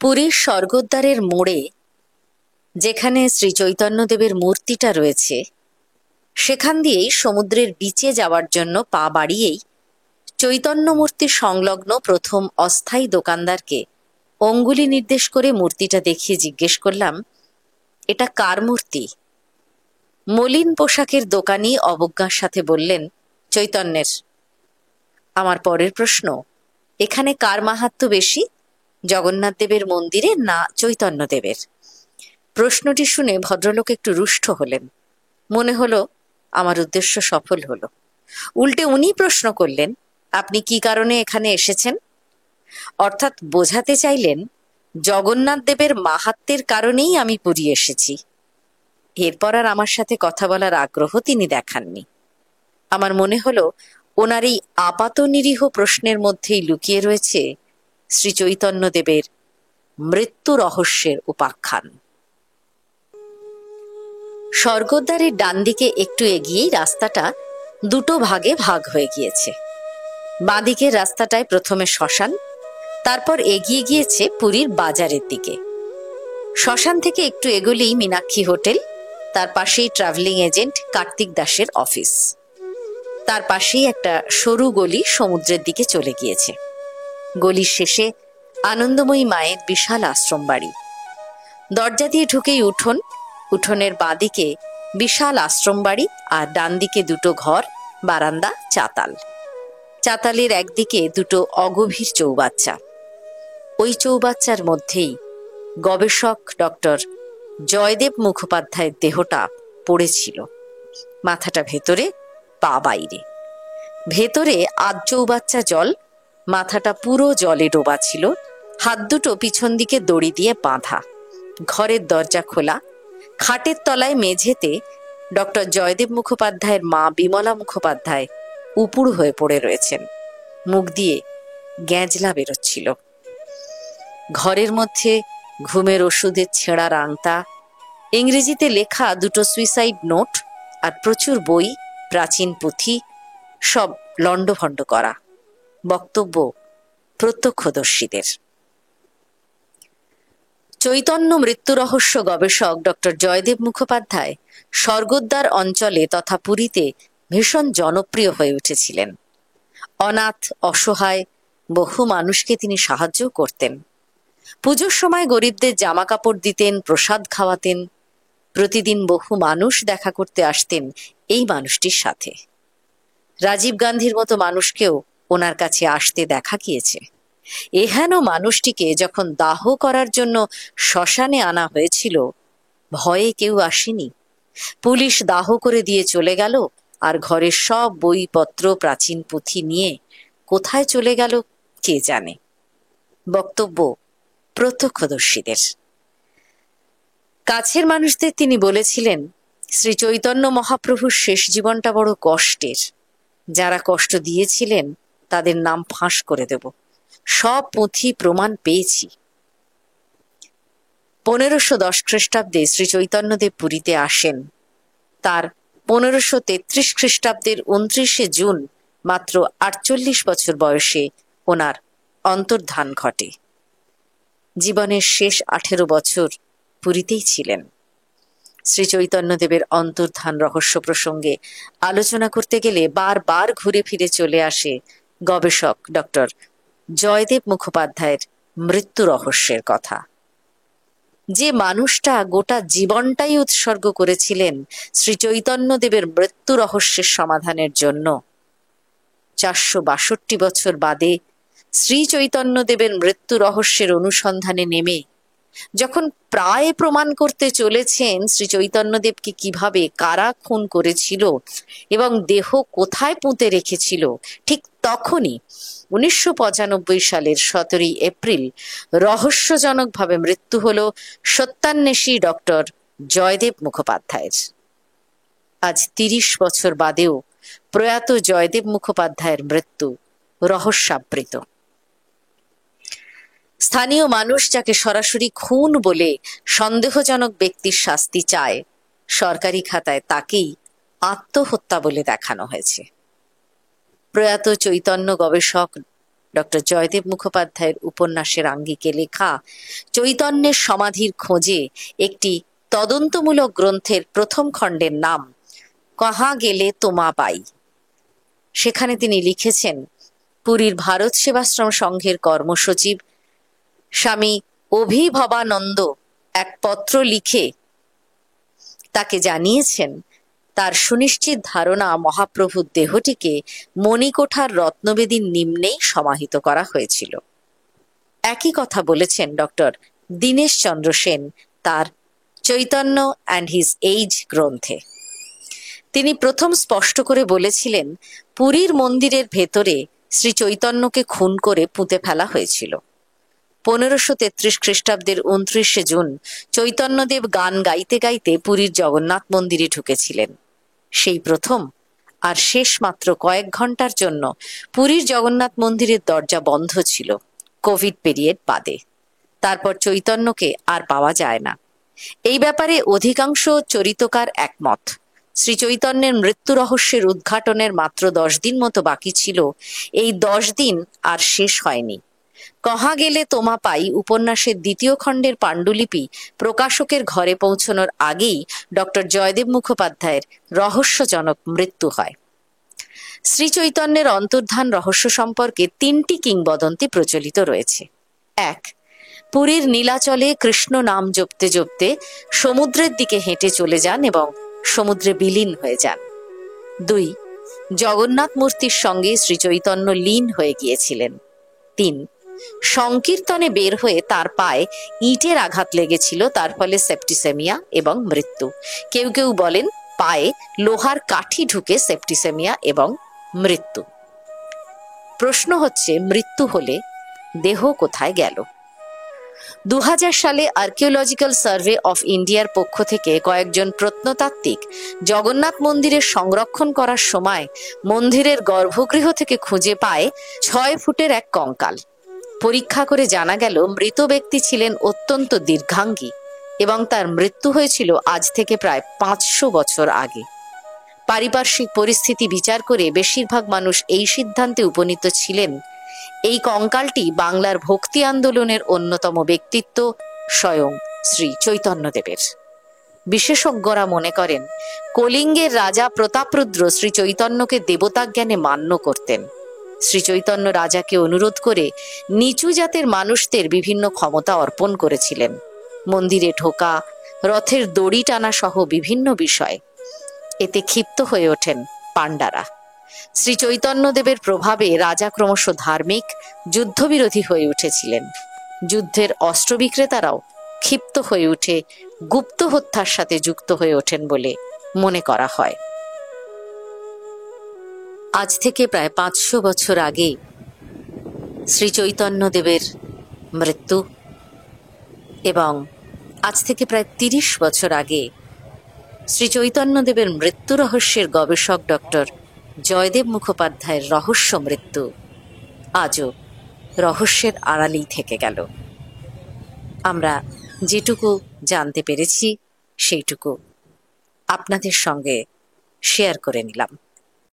পুরীর স্বর্গদ্বারের মোড়ে যেখানে শ্রী চৈতন্যদেবের মূর্তিটা রয়েছে, সেখান দিয়েই সমুদ্রের বিচে যাওয়ার জন্য পা বাড়িয়েই চৈতন্য মূর্তি সংলগ্ন প্রথম অস্থায়ী দোকানদারকে অঙ্গুলি নির্দেশ করে মূর্তিটা দেখিয়ে জিজ্ঞেস করলাম, এটা কার মূর্তি? মলিন পোশাকের দোকানি অবজ্ঞার সাথে বললেন, চৈতন্যের। আমার পরের প্রশ্ন, এখানে কার মাহাত্ম্য বেশি, জগন্নাথ দেবের মন্দিরে না চৈতন্যদেবের? প্রশ্নটি শুনে ভদ্রলোক একটু রুষ্ট হলেন। মনে হলো আমার উদ্দেশ্য সফল হলো। উল্টে উনি প্রশ্ন করলেন, আপনি কি কারণে এখানে এসেছেন? অর্থাৎ বোঝাতে চাইলেন, জগন্নাথ দেবের মাহাত্ম্যের কারণেই আমি পুরী এসেছি। এরপর আর আমার সাথে কথা বলার আগ্রহ তিনি দেখাননি। আমার মনে হলো ওনার এই আপাত নিরীহ প্রশ্নের মধ্যেই লুকিয়ে রয়েছে শ্রী চৈতন্যদেবের মৃত্যু রহস্যের উপাখ্যান। স্বর্গদ্বারের ডান দিকে একটু এগিয়েই রাস্তাটা দুটো ভাগে ভাগ হয়ে গিয়েছে। বাঁদিকের রাস্তাটায় প্রথমে শ্মশান, তারপর এগিয়ে গিয়েছে পুরীর বাজারের দিকে। শ্মশান থেকে একটু এগোলেই মীনাক্ষী হোটেল, তার পাশেই ট্রাভেলিং এজেন্ট কার্তিক দাসের অফিস। তার পাশেই একটা সরু গলি সমুদ্রের দিকে চলে গিয়েছে। গলির শেষে আনন্দময়ী মায়ের বিশাল আশ্রম বাড়ি। দরজা দিয়ে ঢুকেই উঠোন, উঠোনের বাঁদিকে বিশাল আশ্রম বাড়ি, আর ডান দিকে দুটো ঘর, বারান্দা, চাতাল। চাতালের একদিকে দুটো অগভীর চৌবাচ্চা। ওই চৌবাচ্চার মধ্যেই গবেষক ডক্টর জয়দেব মুখোপাধ্যায়ের দেহটা পড়েছিল, মাথাটা ভেতরে, পা বাইরে। ভেতরে আধ চৌবাচ্চা জল, মাথাটা পুরো জলে ডোবা ছিল, হাত দুটো পিছন দিকে দড়ি দিয়ে বাঁধা। ঘরের দরজা খোলা। খাটের তলায় মেঝেতে ডক্টর জয়দেব মুখোপাধ্যায়ের মা বিমলা মুখোপাধ্যায় উপুড় হয়ে পড়ে রয়েছেন, মুখ দিয়ে গ্যাঁজলা বেরোচ্ছিল। ঘরের মধ্যে ঘুমের ওষুধের ছেঁড়া রাংতা, ইংরেজিতে লেখা দুটো সুইসাইড নোট, আর প্রচুর বই, প্রাচীন পুঁথি, সব লণ্ডভণ্ড করা। বক্তব্য প্রত্যক্ষদর্শীদের। চৈতন্য মৃত্যু রহস্য গবেষক ডক্টর জয়দেব মুখোপাধ্যায় স্বর্গদ্বার অঞ্চলে তথা পুরীতে ভীষণ জনপ্রিয় হয়ে উঠেছিলেন। অনাথ, অসহায় বহু মানুষকে তিনি সাহায্য করতেন। পুজোর সময় গরিবদের জামা কাপড় দিতেন, প্রসাদ খাওয়াতেন। প্রতিদিন বহু মানুষ দেখা করতে আসতেন এই মানুষটির সাথে। রাজীব গান্ধীর মতো মানুষকেও ওনার কাছে আসতে দেখা গিয়েছে। এহেন মানুষটিকে যখন দাহ করার জন্য শ্মশানে আনা হয়েছিল, ভয়ে কেউ আসেনি। পুলিশ দাহ করে দিয়ে চলে গেল, আর ঘরের সব বইপত্র, প্রাচীন পুঁথি নিয়ে কোথায় চলে গেল কে জানে। বক্তব্য প্রত্যক্ষদর্শীদের। কাছের মানুষদের তিনি বলেছিলেন, শ্রী চৈতন্য মহাপ্রভুর শেষ জীবনটা বড় কষ্টের। যারা কষ্ট দিয়েছিলেন তাদের নাম ফাঁস করে দেব। সব পুঁথি প্রমাণ পেয়েছি। 1510 খ্রিস্টাব্দে শ্রী চৈতন্যদেব পুরীতে আসেন। তার 1533 খ্রিস্টাব্দের 29শে জুন মাত্র 48 বছর বয়সে ওনার অন্তর্ধান ঘটে। জীবনের শেষ 18 বছর পুরীতেই ছিলেন। শ্রী চৈতন্যদেবের অন্তর্ধান রহস্য প্রসঙ্গে আলোচনা করতে গেলে বারবার ঘুরে ফিরে চলে আসে গবেষক ডক্টর জয়দেব মুখোপাধ্যায়ের মৃত্যু রহস্যের কথা। যে মানুষটা গোটা জীবনটাই উৎসর্গ করেছিলেন শ্রী চৈতন্যদেবের মৃত্যু রহস্যের সমাধানের জন্য, 462 বছর বাদে শ্রী চৈতন্যদেবের মৃত্যু রহস্যের অনুসন্ধানে নেমে যখন প্রায় প্রমাণ করতে চলেছেন শ্রী চৈতন্যদেবকে কিভাবে কারা খুন করেছিল এবং দেহ কোথায় পুঁতে রেখেছিল, ঠিক তখনই 1995 সালের 17 এপ্রিল রহস্যজনকভাবে মৃত্যু হলো সত্যান্বেষী ডক্টর জয়দেব মুখোপাধ্যায়ের। আজ 30 বছর বাদেও প্রয়াত জয়দেব মুখোপাধ্যায়ের মৃত্যু রহস্যাবৃত। স্থানীয় মানুষ যাকে সরাসরি খুন বলে সন্দেহজনক ব্যক্তির শাস্তি চায়, সরকারি খাতায় তাকেই আত্মহত্যা বলে দেখানো হয়েছে। প্রয়াত চৈতন্য গবেষক ডক্টর জয়দেব মুখোপাধ্যায়ের উপন্যাসের আঙ্গিকে লেখা চৈতন্যের সমাধির খোঁজে একটি তদন্তমূলক গ্রন্থের প্রথম খণ্ডের নাম কাহা গেলে তোমা পাই। সেখানে তিনি লিখেছেন, পুরীর ভারত সেবাশ্রম সংঘের কর্মসচিব স্বামী অভিভবানন্দ এক পত্র লিখে তাকে জানিয়েছেন তার সুনিশ্চিত ধারণা মহাপ্রভুর দেহটিকে মণিকোঠার রত্নবেদীর নিম্নেই সমাহিত করা হয়েছিল। একই কথা বলেছেন ডক্টর দীনেশ চন্দ্র সেন তার চৈতন্য অ্যান্ড হিজ এইজ গ্রন্থে। তিনি প্রথম স্পষ্ট করে বলেছিলেন, পুরীর মন্দিরের ভেতরে শ্রী চৈতন্যকে খুন করে পুঁতে ফেলা হয়েছিল। 1533 খ্রিস্টাব্দের 29শে জুন চৈতন্যদেব গান গাইতে গাইতে পুরীর জগন্নাথ মন্দিরে ঢুকেছিলেন। সেই প্রথম আর শেষ মাত্র কয়েক ঘন্টার জন্য পুরীর জগন্নাথ মন্দিরের দরজা বন্ধ ছিল, কোভিড পিরিয়ড বাদে। তারপর চৈতন্যকে আর পাওয়া যায় না। এই ব্যাপারে অধিকাংশ চরিতকার একমত। শ্রী চৈতন্যের মৃত্যু রহস্যের উদ্ঘাটনের মাত্র 10 দিন মতো বাকি ছিল। এই 10 দিন আর শেষ হয়নি। কহা গেলে তোমা পাই উপন্যাসের দ্বিতীয় খণ্ডের পাণ্ডুলিপি প্রকাশকের ঘরে পৌঁছানোর আগেই ডক্টর জয়দেব মুখোপাধ্যায়ের রহস্যজনক মৃত্যু হয়। শ্রী চৈতন্যের অন্তর্ধান রহস্য সম্পর্কে 3টি কিংবদন্তি প্রচলিত রয়েছে। 1, পুরীর নীলাচলে কৃষ্ণ নাম জপতে জপতে সমুদ্রের দিকে হেঁটে চলে যান এবং সমুদ্রে বিলীন হয়ে যান। 2, জগন্নাথ মূর্তির সঙ্গে শ্রী চৈতন্য লীন হয়ে গিয়েছিলেন। 3, সংকীর্তনে বের হয়ে তার পায়ে ইটের আঘাত লেগেছিল, তার ফলে সেপ্টিসেমিয়া এবং মৃত্যু। কেউ কেউ বলেন পায়ে লোহার কাঠি ঢুকে সেপ্টিসেমিয়া এবং মৃত্যু। প্রশ্ন হচ্ছে, মৃত্যু হলে দেহ কোথায় গেল? 2000 সালে আর্কিওলজিক্যাল সার্ভে অফ ইন্ডিয়ার পক্ষ থেকে কয়েকজন প্রত্নতাত্ত্বিক জগন্নাথ মন্দিরের সংরক্ষণ করার সময় মন্দিরের গর্ভগৃহ থেকে খুঁজে পায় 6 ফুটের এক কঙ্কাল। পরীক্ষা করে জানা গেল মৃত ব্যক্তি ছিলেন অত্যন্ত দীর্ঘাঙ্গী এবং তার মৃত্যু হয়েছিল আজ থেকে প্রায় 500 বছর আগে। পারিপার্শ্বিক পরিস্থিতি বিচার করে বেশিরভাগ মানুষ এই সিদ্ধান্তে উপনীত ছিলেন এই কঙ্কালটি বাংলার ভক্তি আন্দোলনের অন্যতম ব্যক্তিত্ব স্বয়ং শ্রী চৈতন্যদেবের। বিশেষজ্ঞরা মনে করেন কলিঙ্গের রাজা প্রতাপরুদ্র শ্রী চৈতন্যকে দেবতা জ্ঞানে মান্য করতেন। শ্রী চৈতন্য রাজাকে অনুরোধ করে নিচু জাতের মানুষদের বিভিন্ন ক্ষমতা অর্পণ করেছিলেন, মন্দিরে ঢোকা, রথের দড়ি টানা সহ বিভিন্ন বিষয়। এতে ক্ষিপ্ত হয়ে ওঠেন পাণ্ডারা। শ্রী চৈতন্যদেবের প্রভাবে রাজা ক্রমশ ধার্মিক, যুদ্ধবিরোধী হয়ে উঠেছিলেন। যুদ্ধের অস্ত্র বিক্রেতারাও ক্ষিপ্ত হয়ে উঠে গুপ্ত হত্যার সাথে যুক্ত হয়ে ওঠেন বলে মনে করা হয়। আজ থেকে প্রায় 500 বছর আগে শ্রী চৈতন্যদেবের মৃত্যু এবং আজ থেকে প্রায় 30 বছর আগে শ্রী চৈতন্যদেবের মৃত্যু রহস্যের গবেষক ডক্টর জয়দেব মুখোপাধ্যায়ের রহস্য মৃত্যু আজও রহস্যের আড়ালেই থেকে গেল। আমরা যেটুকু জানতে পেরেছি সেইটুকু আপনাদের সঙ্গে শেয়ার করে নিলাম।